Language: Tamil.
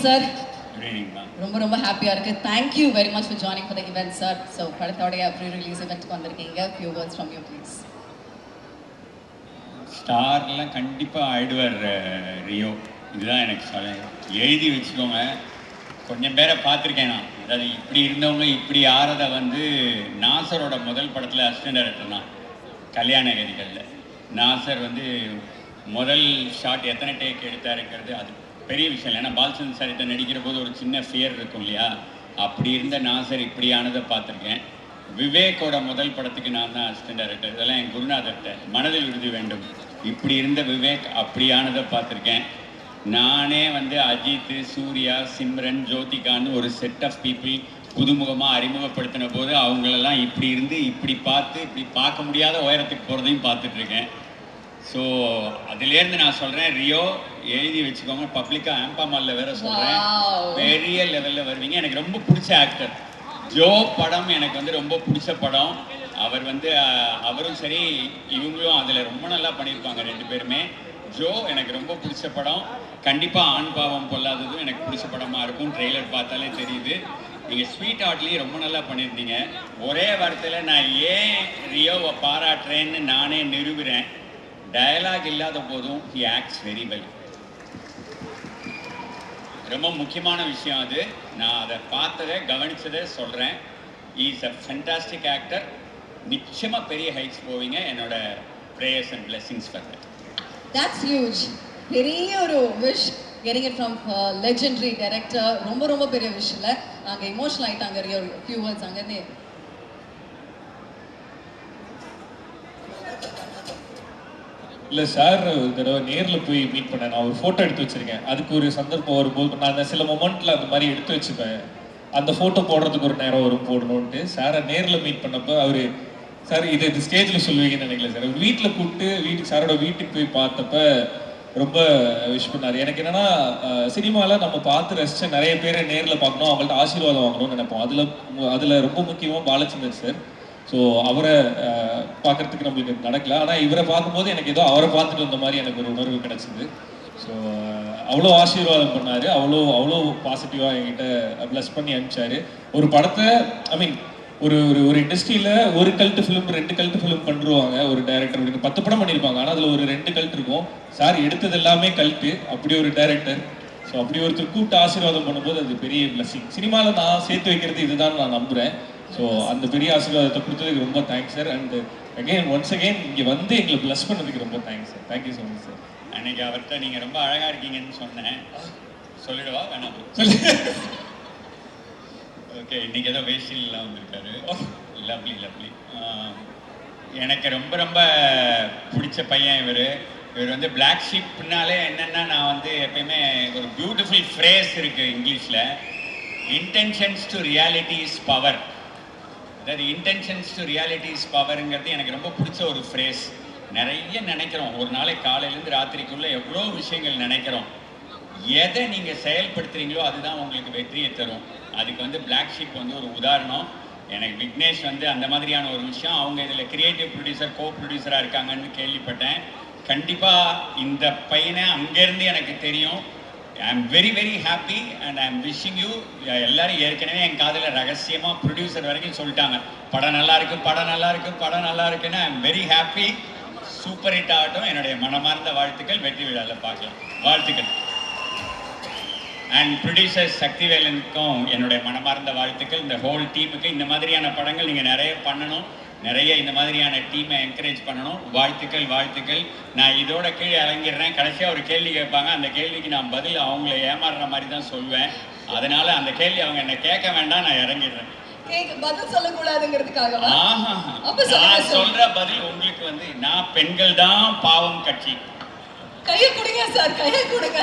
சார். Good evening ma'am. ரொம்ப ஹாப்பியாக இருக்குது. Thank you very much for joining for the event sir. So படத்தோடைய ப்ரீ ரிலீஸ் இவெண்ட்டுக்கு வந்திருக்கீங்க. Few words from you please. ஸ்டார்லாம் கண்டிப்பாக ஆயிடுவார் ரியோ. இதுதான் எனக்கு எழுதி வச்சுக்கோங்க. கொஞ்சம் பேரை பார்த்துருக்கேன் நான். அதாவது இப்படி இருந்தவங்க இப்படி ஆறதை வந்து நாசரோட முதல் படத்தில் அசிஸ்டன்ட் டைரக்டர் தான், கல்யாண கதிகளில். நாசர் வந்து முதல் ஷாட் எத்தனை டேக் எடுத்தாருங்கிறது அது பெரிய விஷயம் இல்லை. ஏன்னா பாலச்சந்திரன் சார்கிட்ட நடிக்கிற போது ஒரு சின்ன ஃபியர் இருக்கும் இல்லையா, அப்படி இருந்த நாசர் இப்படியானதை பார்த்துருக்கேன். விவேக்கோட முதல் படத்துக்கு நான் தான் அசிஸ்டன்ட் டைரக்டர். இதெல்லாம் என் குருநாதர்கிட்ட மனதில் உறுதி வேண்டும். இப்படி இருந்த விவேக் அப்படியானதை பார்த்துருக்கேன். நானே வந்து அஜித், சூர்யா, சிம்ரன், ஜோதிகான்னு ஒரு செட் ஆஃப் பீப்புள் புதுமுகமாக அறிமுகப்படுத்தின போது அவங்களெல்லாம் இப்படி இருந்து இப்படி பார்த்து இப்படி பார்க்க முடியாத உயரத்துக்கு போகிறதையும் பார்த்துட்ருக்கேன். ஸோ அதுலேருந்து நான் சொல்கிறேன், ரியோ எழுதி வச்சுக்கோங்க. பப்ளிக்காக ஆம்பா மாலில் வேற சொல்கிறேன், பெரிய லெவலில் வருவீங்க. எனக்கு ரொம்ப பிடிச்ச ஆக்டர் ஜோ. படம் எனக்கு வந்து ரொம்ப பிடிச்ச படம். அவர் வந்து அவரும் சரி இவங்களும் அதில் ரொம்ப நல்லா பண்ணியிருப்பாங்க ரெண்டு பேருமே. ஜோ எனக்கு ரொம்ப பிடிச்ச படம். கண்டிப்பாக ஆண் பாவம் பொல்லாததும் எனக்கு பிடிச்ச படமாக இருக்கும். ட்ரெய்லர் பார்த்தாலே தெரியுது. நீங்கள் ஸ்வீட் ஹார்ட்லேயும் ரொம்ப நல்லா பண்ணியிருந்தீங்க. ஒரே வார்த்தையில் நான் ஏன் ரியோவை பாராட்டுறேன்னு நானே நிறுவுறேன். டயலாக் இல்லாத போதும் ஹி ஆக்ட்ஸ் வெரி வெல். ரொம்ப முக்கியமான விஷயம் அது. நான் அதை பார்த்ததை கவனித்ததை சொல்கிறேன். Is a fantastic actor. நிச்சயமாக பெரிய ஹைட்ஸ் போவீங்க. என்னோட prayers and blessings for that. That's huge. பெரிய ஒரு wish getting it from legendary director. ரொம்ப பெரிய விஷ் இல்லை. அங்கே எமோஷனல் ஆகிட்டாங்க. ஃபியூ வேர்ட்ஸ் அங்கேருந்தே. இல்லை சார், தடவை நேரில் போய் மீட் பண்ணேன். நான் ஒரு ஃபோட்டோ எடுத்து வச்சுருக்கேன். அதுக்கு ஒரு சந்தர்ப்பம் வரும்போது நான் அந்த சில மொமெண்ட்டில் அந்த மாதிரி எடுத்து வச்சுப்பேன். அந்த ஃபோட்டோ போடுறதுக்கு ஒரு நேரம் வரும் போடணுன்ட்டு. சாரை நேரில் மீட் பண்ணப்போ அவர் சார் இது ஸ்டேஜில் சொல்லுவீங்கன்னு நினைக்கல சார். வீட்டில் கூப்பிட்டு சாரோட வீட்டுக்கு போய் பார்த்தப்ப ரொம்ப விஷ் பண்ணார். எனக்கு என்னென்னா, சினிமாவில் நம்ம பார்த்து ரசித்த நிறைய பேரை நேரில் பார்க்கணும், அவங்கள்ட்ட ஆசீர்வாதம் வாங்கணும்னு நினைப்போம். அதில் ரொம்ப முக்கியமாக பாலச்சந்தர் சார். ஸோ அவரை பார்க்குறதுக்கு நம்மளுக்கு நடக்கல. ஆனால் இவரை பார்க்கும்போது எனக்கு ஏதோ அவரை பார்த்துட்டு வந்த மாதிரி எனக்கு ஒரு உணர்வு கிடச்சிது. ஸோ அவ்வளோ ஆசீர்வாதம் பண்ணார். அவ்வளோ பாசிட்டிவாக என்கிட்ட ப்ளஸ் பண்ணி அனுப்பிச்சார். ஒரு படத்தை ஒரு ஒரு இண்டஸ்ட்ரியில் ஒரு கல்ட்டு ஃபிலிம் 2 கல்ட்டு ஃபிலிம் பண்ணுருவாங்க ஒரு டைரக்டர். அப்படின்னு 10 படம் பண்ணியிருப்பாங்க. ஆனால் அதில் ஒரு 2 கல்ட் இருக்கும். சார் எடுத்தது எல்லாமே கல்ட்டு. அப்படி ஒரு டைரக்டர். ஸோ அப்படி ஒருத்தர் கூப்பிட்டு ஆசீர்வாதம் பண்ணும்போது அது பெரிய பிளஸிங். சினிமாவில் நான் சேர்த்து வைக்கிறது இதுதான் நான் நம்புகிறேன். ஸோ அந்த பெரிய ஆசீர்வாதத்தை கொடுத்ததுக்கு ரொம்ப thanks sir. And once again இங்கே வந்து எங்களை ப்ளஸ் பண்ணதுக்கு ரொம்ப thanks sir. Thank you so much sir. அன்னைக்கு அவர்கிட்ட நீங்கள் ரொம்ப அழகாக இருக்கீங்கன்னு சொன்னேன். சொல்லிடுவா வேணாம்? ஓகே, இன்னைக்கு ஏதோ வேஷ்டிலாம் வந்திருக்காரு. லவ்லி. எனக்கு ரொம்ப பிடிச்ச பையன் இவர். வந்து பிளாக் ஷீப்னாலே என்னென்னா, நான் வந்து எப்பயுமே ஒரு பியூட்டிஃபுல் ஃப்ரேஸ் இருக்குது இங்கிலீஷில், intentions to reality is power. அதாவது இன்டென்ஷன்ஸ் டு ரியாலிட்டி இஸ் பவருங்கிறது எனக்கு ரொம்ப பிடிச்ச ஒரு ஃப்ரேஸ். நிறைய நினைக்கிறோம். ஒரு நாளைக்கு காலையிலேருந்து ராத்திரிக்குள்ளே எவ்வளோ விஷயங்கள் நினைக்கிறோம். எதை நீங்கள் செயல்படுத்துகிறீங்களோ அதுதான் உங்களுக்கு வெற்றியை தரும். அதுக்கு வந்து பிளாக் ஷீப் வந்து ஒரு உதாரணம். எனக்கு விக்னேஷ் வந்து அந்த மாதிரியான ஒரு விஷயம். அவங்க இதில் கிரியேட்டிவ் ப்ரொடியூசர், கோ ப்ரொடியூசராக இருக்காங்கன்னு கேள்விப்பட்டேன். கண்டிப்பாக இந்த பையனை அங்கேருந்து எனக்கு தெரியும். ஐ am very happy and I ஆம் விஷிங் யூ. எல்லோரும் ஏற்கனவே என் காதில் ரகசியமாக ப்ரொடியூசர் வரைக்கும் சொல்லிட்டாங்க, படம் நல்லா இருக்குன்னு. ஐ am very happy. Super hit ஆகட்டும். என்னுடைய மனமார்ந்த வாழ்த்துக்கள். வெற்றி விழாவில் பார்க்கலாம். வாழ்த்துக்கள். அண்ட் ப்ரொடியூசர் சக்திவேலனுக்கும் என்னுடைய மனமார்ந்த வாழ்த்துக்கள். இந்த ஹோல் டீமுக்கு இந்த மாதிரியான படங்கள் நீங்கள் நிறைய பண்ணணும். நிறைய இந்த மாதிரியான டீமை என்கரேஜ் பண்ணணும். வாழ்த்துக்கள். நான் இதோட கீழே இறங்கிடுறேன். கடைசியாக ஒரு கேள்வி கேட்பாங்க. அந்த கேள்விக்கு நான் பதில் அவங்கள ஏமாறுற மாதிரி தான் சொல்வேன். அதனால அந்த கேள்வி அவங்க என்ன கேட்க வேண்டாம், நான் இறங்கிடுறேன். பதில் சொல்லக்கூடாதுங்கிறதுக்காக நான் சொல்ற பதில் உங்களுக்கு வந்து, நான் பெண்கள் தான் பாவம் கட்சி. கையை கொடுங்க சார், கையை கொடுங்க.